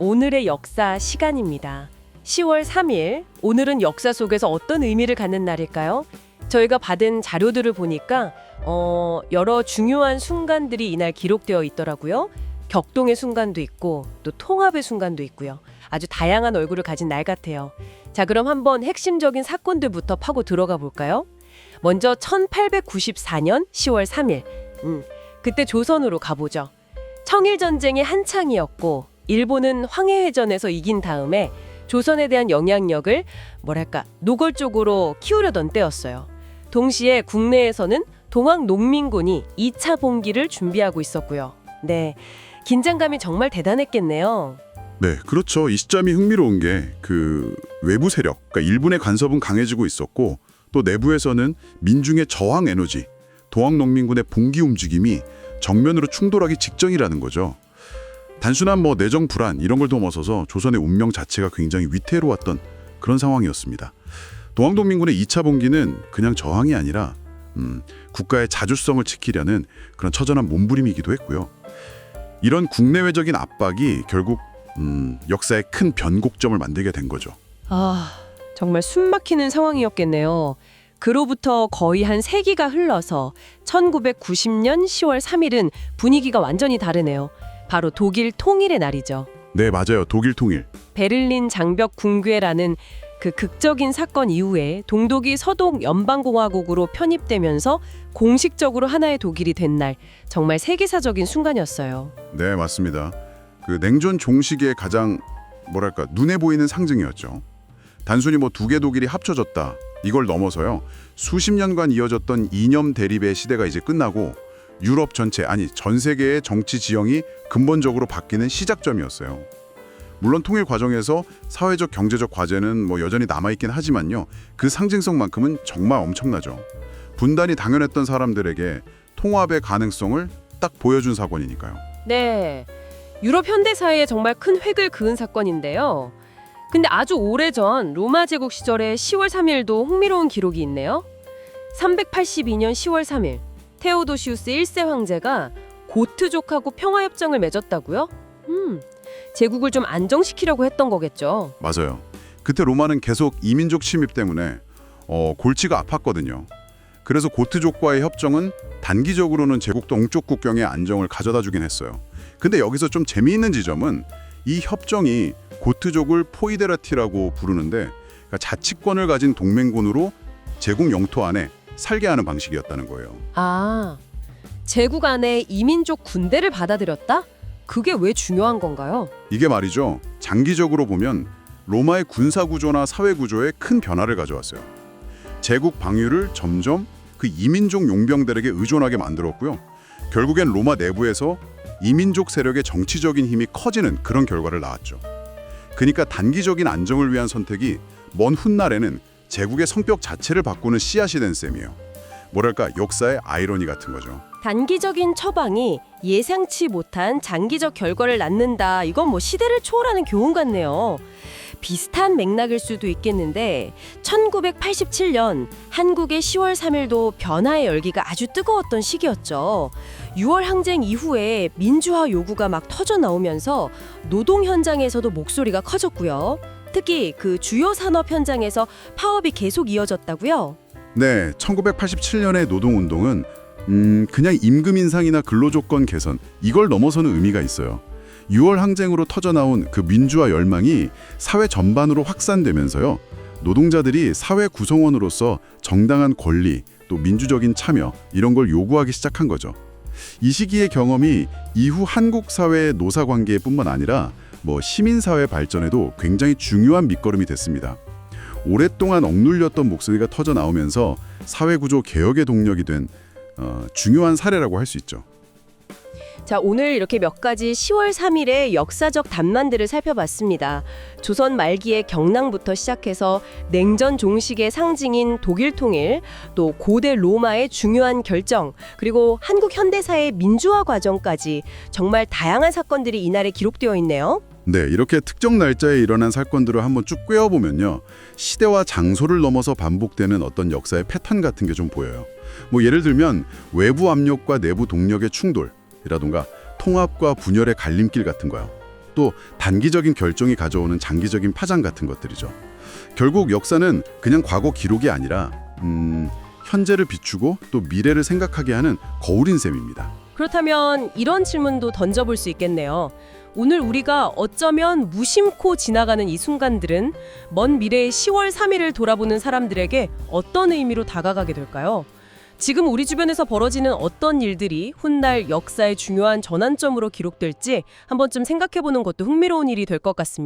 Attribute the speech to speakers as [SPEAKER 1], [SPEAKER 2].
[SPEAKER 1] 오늘의 역사 시간입니다. 10월 3일, 오늘은 역사 속에서 어떤 의미를 갖는 날일까요? 저희가 받은 자료들을 보니까 여러 중요한 순간들이 이날 기록되어 있더라고요. 격동의 순간도 있고 또 통합의 순간도 있고요. 아주 다양한 얼굴을 가진 날 같아요. 자, 그럼 한번 핵심적인 사건들부터 파고 들어가 볼까요? 먼저 1894년 10월 3일, 그때 조선으로 가보죠. 청일전쟁이 한창이었고 일본은 황해회전에서 이긴 다음에 조선에 대한 영향력을 노골적으로 키우려던 때였어요. 동시에 국내에서는 동학농민군이 2차 봉기를 준비하고 있었고요. 네, 긴장감이 정말 대단했겠네요.
[SPEAKER 2] 네, 그렇죠. 이 시점이 흥미로운 게 그 외부 세력, 그러니까 일본의 간섭은 강해지고 있었고 또 내부에서는 민중의 저항 에너지, 동학농민군의 봉기 움직임이 정면으로 충돌하기 직전이라는 거죠. 단순한 내정 불안 이런 걸 넘어서서 조선의 운명 자체가 굉장히 위태로웠던 그런 상황이었습니다. 동학농민군의 2차 봉기는 그냥 저항이 아니라 국가의 자주성을 지키려는 그런 처절한 몸부림이기도 했고요. 이런 국내외적인 압박이 결국 역사의 큰 변곡점을 만들게 된 거죠.
[SPEAKER 1] 정말 숨막히는 상황이었겠네요. 그로부터 거의 한 세기가 흘러서 1990년 10월 3일은 분위기가 완전히 다르네요. 바로 독일 통일의 날이죠.
[SPEAKER 2] 네, 맞아요. 독일 통일.
[SPEAKER 1] 베를린 장벽 붕괴라는 그 극적인 사건 이후에 동독이 서독 연방공화국으로 편입되면서 공식적으로 하나의 독일이 된 날, 정말 세계사적인 순간이었어요.
[SPEAKER 2] 네, 맞습니다. 그 냉전 종식의 가장 눈에 보이는 상징이었죠. 단순히 두 개 독일이 합쳐졌다. 이걸 넘어서요. 수십 년간 이어졌던 이념 대립의 시대가 이제 끝나고 유럽 전체, 전 세계의 정치 지형이 근본적으로 바뀌는 시작점이었어요. 물론 통일 과정에서 사회적 경제적 과제는 여전히 남아있긴 하지만요. 그 상징성만큼은 정말 엄청나죠. 분단이 당연했던 사람들에게 통합의 가능성을 딱 보여준 사건이니까요.
[SPEAKER 1] 네, 유럽 현대사회에 정말 큰 획을 그은 사건인데요. 근데 아주 오래전 로마 제국 시절의 10월 3일도 흥미로운 기록이 있네요. 382년 10월 3일, 테오도시우스 1세 황제가 고트족하고 평화협정을 맺었다고요? 제국을 좀 안정시키려고 했던 거겠죠.
[SPEAKER 2] 맞아요. 그때 로마는 계속 이민족 침입 때문에 골치가 아팠거든요. 그래서 고트족과의 협정은 단기적으로는 제국 동쪽 국경의 안정을 가져다 주긴 했어요. 근데 여기서 좀 재미있는 지점은 이 협정이 고트족을 포이데라티라고 부르는데, 그러니까 자치권을 가진 동맹군으로 제국 영토 안에 살게 하는 방식이었다는 거예요.
[SPEAKER 1] 제국 안에 이민족 군대를 받아들였다? 그게 왜 중요한 건가요?
[SPEAKER 2] 이게 말이죠. 장기적으로 보면 로마의 군사 구조나 사회 구조에 큰 변화를 가져왔어요. 제국 방위를 점점 그 이민족 용병들에게 의존하게 만들었고요. 결국엔 로마 내부에서 이민족 세력의 정치적인 힘이 커지는 그런 결과를 낳았죠. 그러니까 단기적인 안정을 위한 선택이 먼 훗날에는 제국의 성격 자체를 바꾸는 씨앗이 된 셈이에요. 역사의 아이러니 같은 거죠.
[SPEAKER 1] 단기적인 처방이 예상치 못한 장기적 결과를 낳는다. 이건 시대를 초월하는 교훈 같네요. 비슷한 맥락일 수도 있겠는데 1987년 한국의 10월 3일도 변화의 열기가 아주 뜨거웠던 시기였죠. 6월 항쟁 이후에 민주화 요구가 막 터져 나오면서 노동 현장에서도 목소리가 커졌고요. 특히 그 주요 산업 현장에서 파업이 계속 이어졌다고요?
[SPEAKER 2] 네, 1987년의 노동운동은 그냥 임금 인상이나 근로조건 개선 이걸 넘어서는 의미가 있어요. 6월 항쟁으로 터져나온 그 민주화 열망이 사회 전반으로 확산되면서요. 노동자들이 사회 구성원으로서 정당한 권리, 또 민주적인 참여 이런 걸 요구하기 시작한 거죠. 이 시기의 경험이 이후 한국 사회의 노사관계뿐만 아니라 시민사회 발전에도 굉장히 중요한 밑거름이 됐습니다. 오랫동안 억눌렸던 목소리가 터져나오면서 사회구조 개혁의 동력이 된 중요한 사례라고 할 수 있죠.
[SPEAKER 1] 자, 오늘 이렇게 몇 가지 10월 3일의 역사적 단만들을 살펴봤습니다. 조선 말기의 경랑부터 시작해서 냉전 종식의 상징인 독일 통일, 또 고대 로마의 중요한 결정, 그리고 한국 현대사의 민주화 과정까지 정말 다양한 사건들이 이날에 기록되어 있네요.
[SPEAKER 2] 네, 이렇게 특정 날짜에 일어난 사건들을 한번 쭉 꿰어보면요. 시대와 장소를 넘어서 반복되는 어떤 역사의 패턴 같은 게 좀 보여요. 예를 들면 외부 압력과 내부 동력의 충돌, 이라던가 통합과 분열의 갈림길 같은 거요. 또 단기적인 결정이 가져오는 장기적인 파장 같은 것들이죠. 결국 역사는 그냥 과거 기록이 아니라 현재를 비추고 또 미래를 생각하게 하는 거울인 셈입니다.
[SPEAKER 1] 그렇다면 이런 질문도 던져볼 수 있겠네요. 오늘 우리가 어쩌면 무심코 지나가는 이 순간들은 먼 미래의 10월 3일을 돌아보는 사람들에게 어떤 의미로 다가가게 될까요? 지금 우리 주변에서 벌어지는 어떤 일들이 훗날 역사의 중요한 전환점으로 기록될지 한 번쯤 생각해보는 것도 흥미로운 일이 될 것 같습니다.